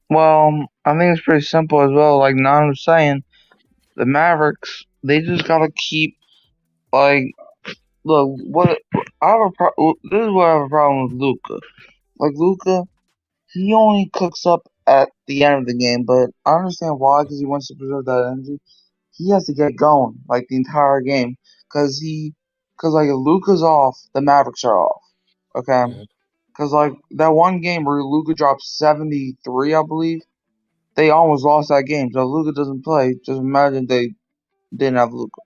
Well, I think it's pretty simple as well. Like Nan was saying, the Mavericks, they just gotta keep look. This is what I have a problem with Luka. Like Luka, he only cooks up at the end of the game, but I understand why, because he wants to preserve that energy. He has to get going like the entire game, because if Luka's off, the Mavericks are off. Okay, because that one game where Luka dropped 73, I believe, they almost lost that game. So if Luka doesn't play, just imagine they didn't have Luka.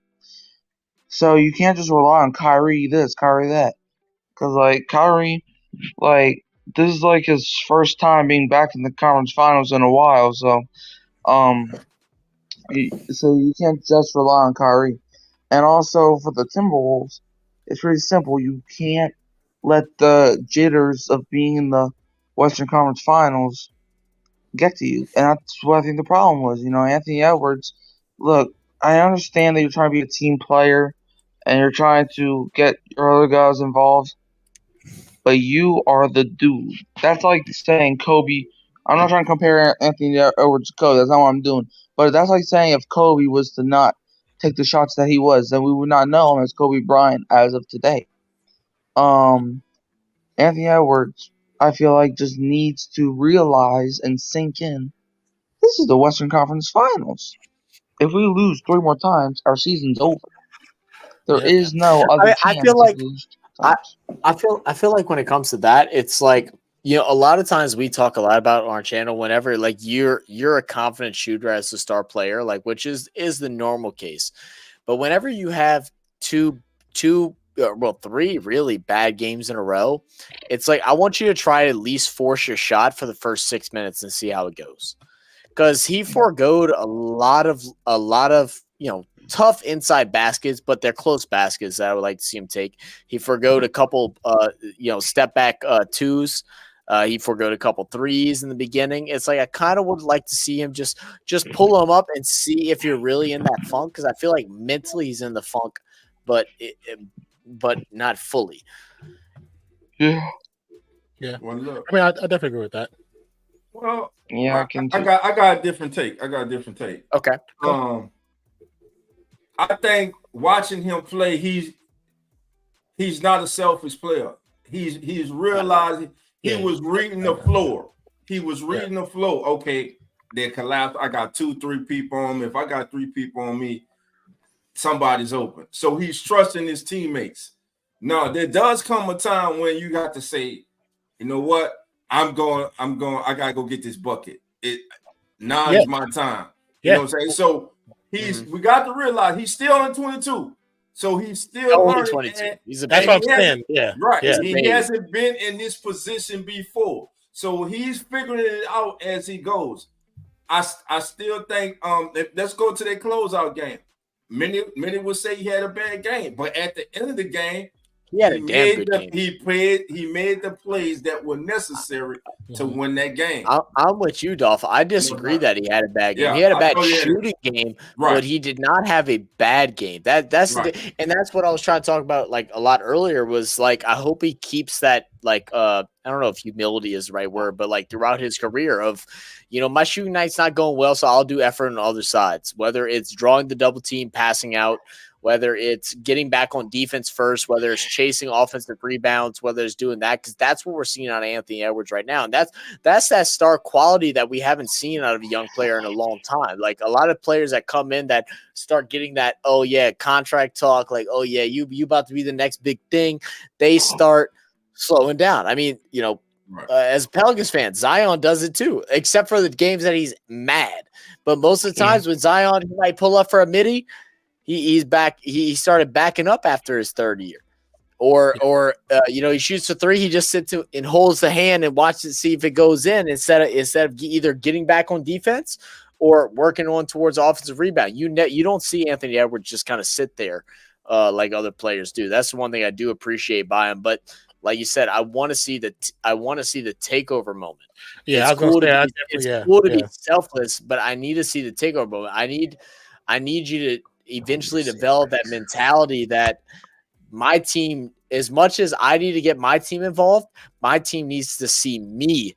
So you can't just rely on Kyrie this, Kyrie that, because Kyrie, this is his first time being back in the conference finals in a while. So you can't just rely on Kyrie. And also for the Timberwolves, it's pretty simple. You can't let the jitters of being in the Western Conference Finals get to you. And that's what I think the problem was. Anthony Edwards, look, I understand that you're trying to be a team player and you're trying to get your other guys involved, but you are the dude. That's like saying Kobe. I'm not trying to compare Anthony Edwards to Kobe. That's not what I'm doing. But that's like saying if Kobe was to not take the shots that he was, then we would not know him as Kobe Bryant as of today. Anthony Edwards, I feel like, just needs to realize and sink in. This is the Western Conference Finals. If we lose 3 more times, our season's over. There is no other chance. I feel like I feel like when it comes to that, it's like, a lot of times we talk a lot about on our channel whenever you're a confident shooter as a star player, which is the normal case. But whenever you have three really bad games in a row, it's like I want you to try to at least force your shot for the first 6 minutes and see how it goes. Because he foregoed a lot of tough inside baskets, but they're close baskets that I would like to see him take. He foregoed a couple step back twos. He foregoed a couple threes in the beginning. It's like I kind of would like to see him just pull him up and see if you're really in that funk, because I feel like mentally he's in the funk, but not fully. Yeah. Well, look, I mean, I definitely agree with that. Well, yeah, I got a different take. Okay. Cool. I think watching him play, he's not a selfish player. He's realizing he was reading the floor. The floor. Okay, they collapse. I got 2-3 people on me. If I got 3 people on me, somebody's open. So he's trusting his teammates. Now, there does come a time when you got to say, you know what? I gotta go get this bucket. Now is my time. You know what I'm saying? So we got to realize he's still in 22. So he's still learning. 22. That's what I'm saying. Yeah. Right. Yeah. He hasn't been in this position before. So he's figuring it out as he goes. I still think let's go to that closeout game. Many would say he had a bad game, but at the end of the game, he had a damn good game. He made the plays that were necessary to win that game. I'm with you, Dolph. I disagree that he had a bad game. He had a bad shooting game, but he did not have a bad game. That's and that's what I was trying to talk about a lot earlier was I hope he keeps that I don't know if humility is the right word, but throughout his career of, my shooting night's not going well, so I'll do effort on other sides, whether it's drawing the double team, passing out, whether it's getting back on defense first, whether it's chasing offensive rebounds, whether it's doing that, because that's what we're seeing out of Anthony Edwards right now. And that's that star quality that we haven't seen out of a young player in a long time. A lot of players that come in that start getting that, contract talk, you about to be the next big thing. They start slowing down. I mean, as a Pelicans fan, Zion does it too, except for the games that he's mad. But most of the times with Zion, he might pull up for a midi. He's back. He started backing up after his third year. Or he shoots a three. He just sits and holds the hand and watches to see if it goes in instead of either getting back on defense or working on towards offensive rebound. You don't see Anthony Edwards just kind of sit there like other players do. That's the one thing I do appreciate by him. But like you said, I want to see the takeover moment. Yeah, it's cool to be selfless, but I need to see the takeover moment. I need you to eventually develop that mentality that my team, as much as I need to get my team involved, my team needs to see me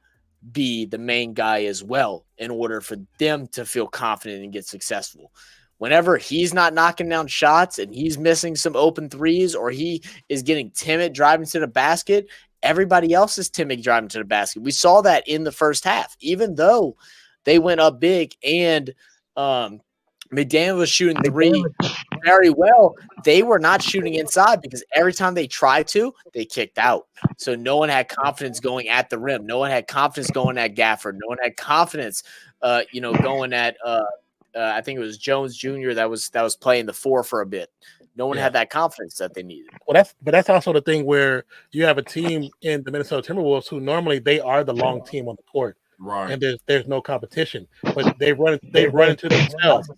be the main guy as well in order for them to feel confident and get successful. Whenever he's not knocking down shots and he's missing some open threes or he is getting timid driving to the basket, everybody else is timid driving to the basket. We saw that in the first half, even though they went up big and McDaniel was shooting three very well. They were not shooting inside because every time they tried to, they kicked out. So no one had confidence going at the rim. No one had confidence going at Gafford. No one had confidence, going at I think it was Jones Jr. that was playing the four for a bit. No one had that confidence that they needed. Well, that's also the thing where you have a team in the Minnesota Timberwolves who normally they are the long team on the court. Right. And there's no competition, but they run into themselves.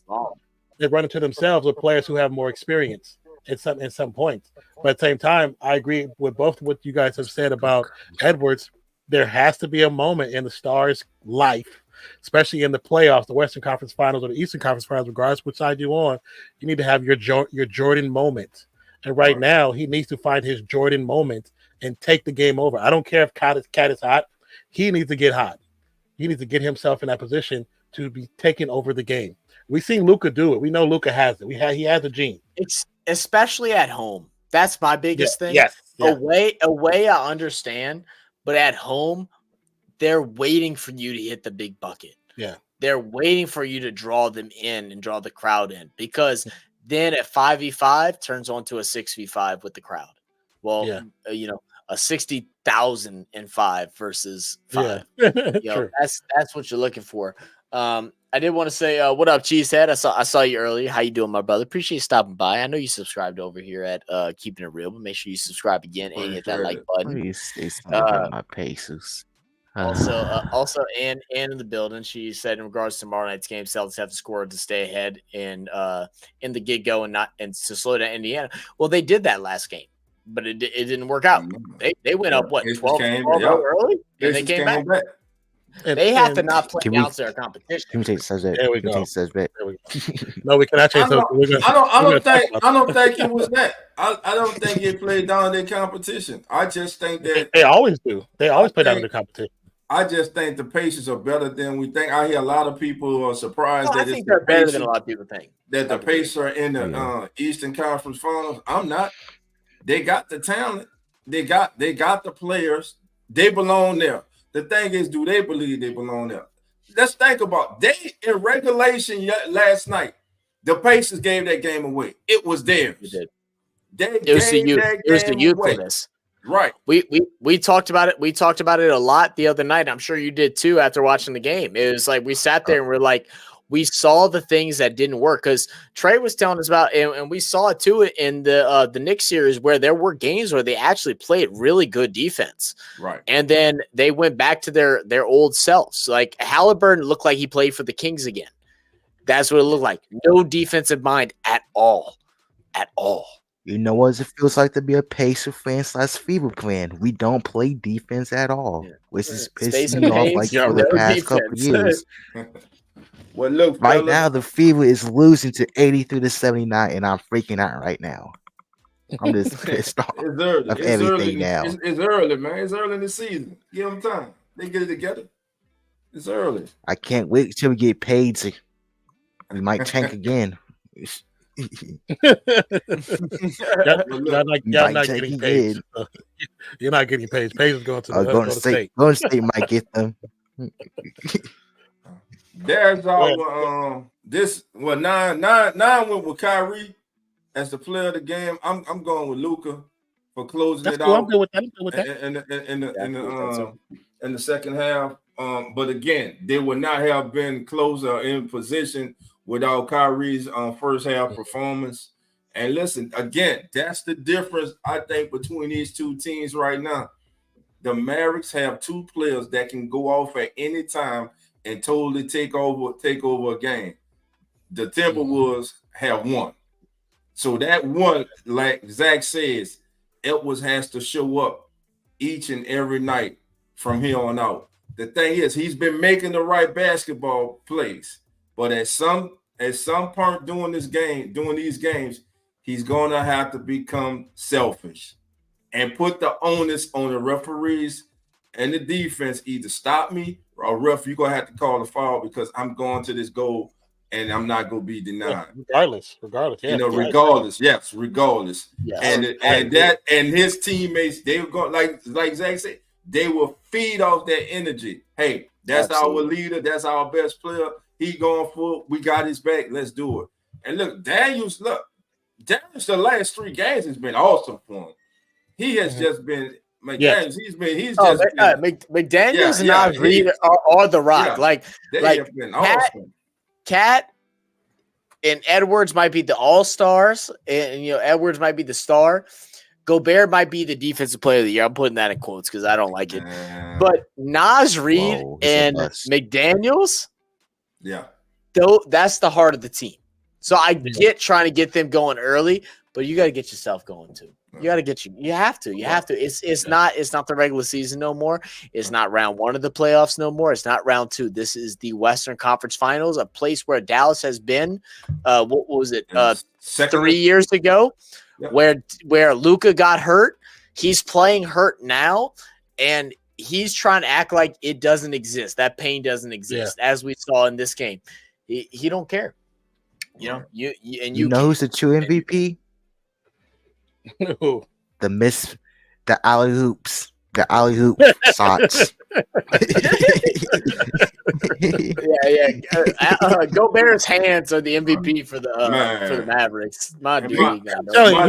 They run into themselves with players who have more experience at some points. But at the same time, I agree with both what you guys have said about Edwards. There has to be a moment in the Stars' life, especially in the playoffs, the Western Conference Finals or the Eastern Conference Finals, regardless which side you're on. You need to have your Jordan moment. And right now, he needs to find his Jordan moment and take the game over. I don't care if Cat is hot. He needs to get hot. He needs to get himself in that position to be taking over the game. We've seen Luka do it. We know Luka has it. He has a gene. It's especially at home. That's my biggest thing. Yes. Yeah. Away, I understand, but at home, they're waiting for you to hit the big bucket. Yeah, they're waiting for you to draw them in and draw the crowd in because then at 5v5 turns on to a 6v5 with the crowd. Well, a 60,005 versus 5. Yeah. That's what you're looking for. I did want to say, what up, Cheesehead? I saw you earlier. How you doing, my brother? Appreciate you stopping by. I know you subscribed over here at Keeping It Real, but make sure you subscribe again and hit that like button. My paces. Also, Ann in the building. She said in regards to tomorrow night's game, Celtics have to score to stay ahead in the get-go and to slow down Indiana. Well, they did that last game, but it didn't work out. They went up 12 early, and they came back. They have to not play down to their competition. Can we take subject? There we go. No, we cannot change. I don't think it was that. I don't think it played down their competition. I just think that they always do. They always play down their competition. I just think the Pacers are better than we think. I hear a lot of people are surprised that I think they're better than a lot of people think. That the Pacers are in the Eastern Conference Finals. I'm not. They got the talent. They got the players. They belong there. The thing is, do they believe they belong there? Let's think about in regulation last night. The Pacers gave that game away. It was theirs. It was the youthfulness. Right. We talked about it. We talked about it a lot the other night. I'm sure you did too after watching the game. It was like we sat there and we're like, we saw the things that didn't work because Trey was telling us about, and we saw it too in the Knicks series where there were games where they actually played really good defense. Right. And then they went back to their old selves. Like Halliburton looked like he played for the Kings again. That's what it looked like. No defensive mind at all. At all. You know what it feels like to be a Pacer fan / Fever fan. We don't play defense at all, which is pissing me off like for the past couple years. Well, look, right now the Fever is losing to 83-79, and I'm freaking out right now. I'm just pissed off of everything now. It's early, man. It's early in the season. Give them time. They get it together. It's early. I can't wait till we get paid. We might tank again. Y'all not getting paid. You're not getting paid. Paid is going to the Golden State. Golden State might get them. There's our nine went with Kyrie as the player of the game. I'm going with Luka. for closing That's it cool. out I'm good with that. I'm good with that. in the second half. But again, they would not have been closer in position without Kyrie's first half performance. And listen, again, that's the difference I think between these two teams right now. The Mavericks have two players that can go off at any time and totally take over a game. The Timberwolves have one. So that one, like Zach says, Edwards has to show up each and every night from here on out. The thing is, he's been making the right basketball plays, but at some point during these games, he's gonna have to become selfish and put the onus on the referees and the defense. Either stop me or ref, you're gonna have to call the foul because I'm going to this goal and I'm not gonna be denied. Regardless. Yeah, regardless. Yes. Yes. And his teammates, they were going like Zach said, they will feed off that energy. Hey, that's Absolutely. Our leader, that's our best player. He going for it. We got his back. Let's do it. And look, Daniels, the last 3 games has been awesome for him. He has just been McDaniels. McDaniels and Nas Reed are the rock. They have been awesome. Cat and Edwards might be the all-stars, and Edwards might be the star. Gobert might be the defensive player of the year. I'm putting that in quotes because I don't like it. But Nas Reed and McDaniels, that's the heart of the team. So I get trying to get them going early, but you got to get yourself going too. You have to. It's not the regular season no more. It's not round 1 of the playoffs no more. It's not round 2. This is the Western Conference Finals, a place where Dallas has been. What was it? 3 years ago, where Luka got hurt. He's playing hurt now, and he's trying to act like it doesn't exist. That pain doesn't exist, as we saw in this game. He don't care. You know who's the true MVP? The alley hoops, shots. Gobert's hands are the MVP for the Mavericks. My dude, he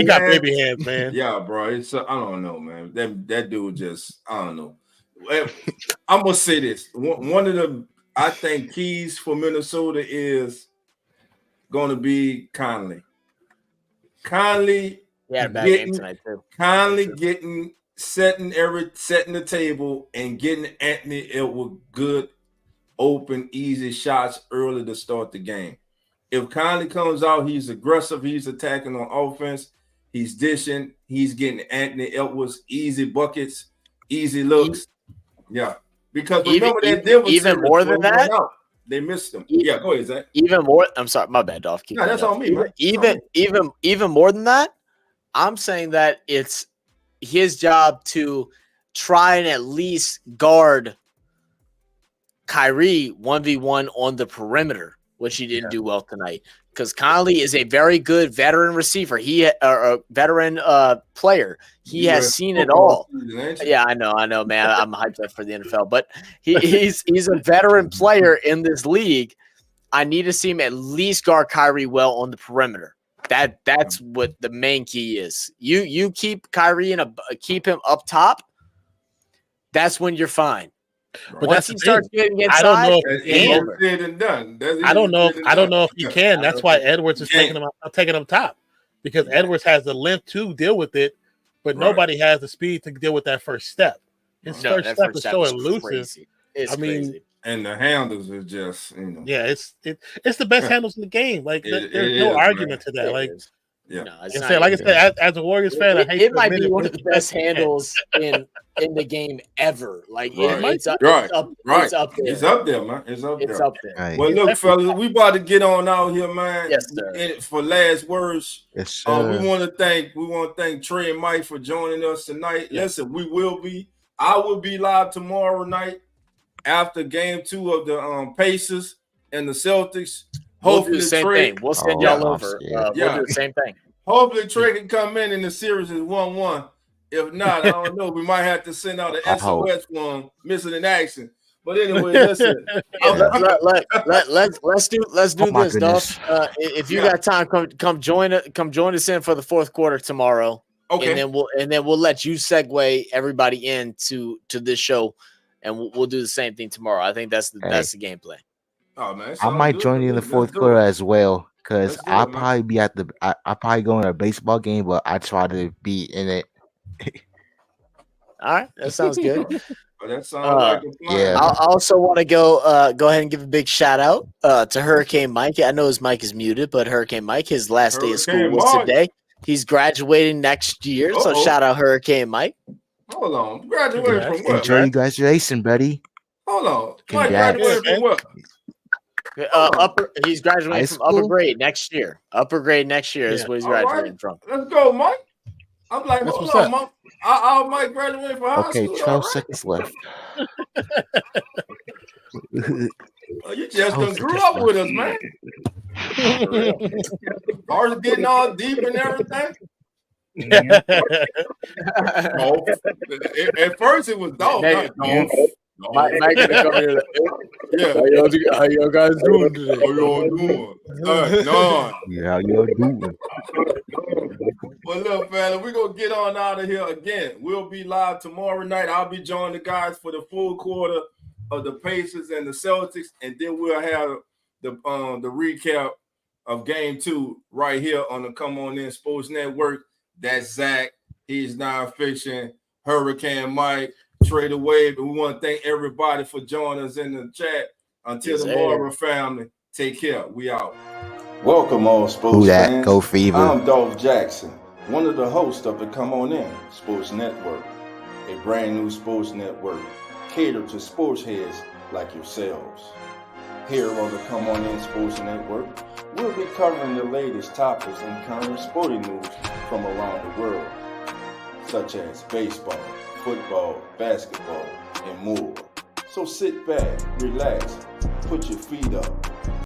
got baby hands, man. Yeah, bro. I don't know, man. That dude just, I don't know. I'm gonna say this. One of the, I think, keys for Minnesota is going to be Conley. Setting the table and getting Anthony Edwards good, open, easy shots early to start the game. If Conley comes out, he's aggressive, he's attacking on offense, he's dishing, he's getting Anthony Edwards easy buckets, easy looks. Yeah, because remember even more than that. They missed him. Go ahead, Zach. Even more. I'm sorry, my bad, Dolph. No, that's on me, man. Even more than that, I'm saying that it's his job to try and at least guard Kyrie 1v1 on the perimeter, which he didn't do well tonight. Because Conley is a very good veteran receiver. A veteran player. He has seen it all. Yeah, I know, man. I'm hyped up for the NFL, but he's a veteran player in this league. I need to see him at least guard Kyrie well on the perimeter. That's what the main key is. You keep Kyrie keep him up top. That's when you're fine. But once he starts getting inside, I don't know if he can. That's why Edwards is taking him top, because Edwards has the length to deal with it, but nobody has the speed to deal with that first step. His first step is so elusive. Crazy. And the handles are just, it's the best handles in the game. Like there's no argument to that. Like. Yeah, like I said, as a Warriors fan, I hate it might be one of the best handles in the game ever. Like it's up there. It's up there, man. It's up there. Right. Well, look, fellas, we about to get on out here, man. Yes, sir. For last words, yes, sir. We want to thank Trey and Mike for joining us tonight. Yes. Listen, I will be live tomorrow night after game 2 of the Pacers and the Celtics. Hopefully, we'll do the same thing. We'll send y'all over. We'll do the same thing. Hopefully, Trey can come in the series is 1-1. If not, I don't know. We might have to send out an SOS one, missing in action. But anyway, listen. Let's do this, Duff. If you got time, come join us in for the fourth quarter tomorrow. Okay. And then we'll let you segue everybody into this show, and we'll do the same thing tomorrow. I think that's the game plan. Oh man, I might join you in the fourth quarter as well, because I'll man. probably be at I'll probably go in a baseball game, but I try to be in it. All right, that sounds good. That sounds like a plan. Yeah. I also want to go ahead and give a big shout out to Hurricane Mike. I know his mic is muted, but Hurricane Mike, his last day of school was today. He's graduating next year, so shout out Hurricane Mike. Hold on, graduating from what? Enjoy your graduation, buddy. Hold on, Mike graduating from what? He's graduating from upper grade next year. Upper grade next year is what he's graduating from. Let's go, Mike. I'm like, hold on, Mike. I might graduate from high school. Okay, 12 seconds left. You just done grew up with us, man. Ours getting all deep and everything. At first it was dope. Mike gonna come here. Yeah. How y'all guys doing today? How y'all doing? Yeah, how y'all doing? Well, look, fella, we're going to get on out of here again. We'll be live tomorrow night. I'll be joining the guys for the full quarter of the Pacers and the Celtics, and then we'll have the recap of Game 2 right here on the Come On In Sports Network. That's Zach. He's nonfiction. Hurricane Mike. Trader Wave. And we want to thank everybody for joining us in the chat. Until tomorrow, family, take care. We out. Welcome, all sports fans. Go Fever. I'm Dolph Jackson, one of the hosts of the Come On In Sports Network, a brand new sports network catered to sports heads like yourselves. Here on the Come On In Sports Network, we'll be covering the latest topics and current sporting news from around the world, such as baseball, football, basketball, and more. So sit back, relax, put your feet up,